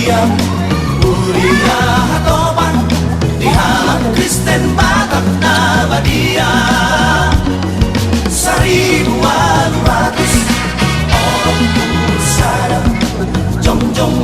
Maria Mulia hatopan Diha Kristen Batak na Badia 1,200 orang pusara Jom-jom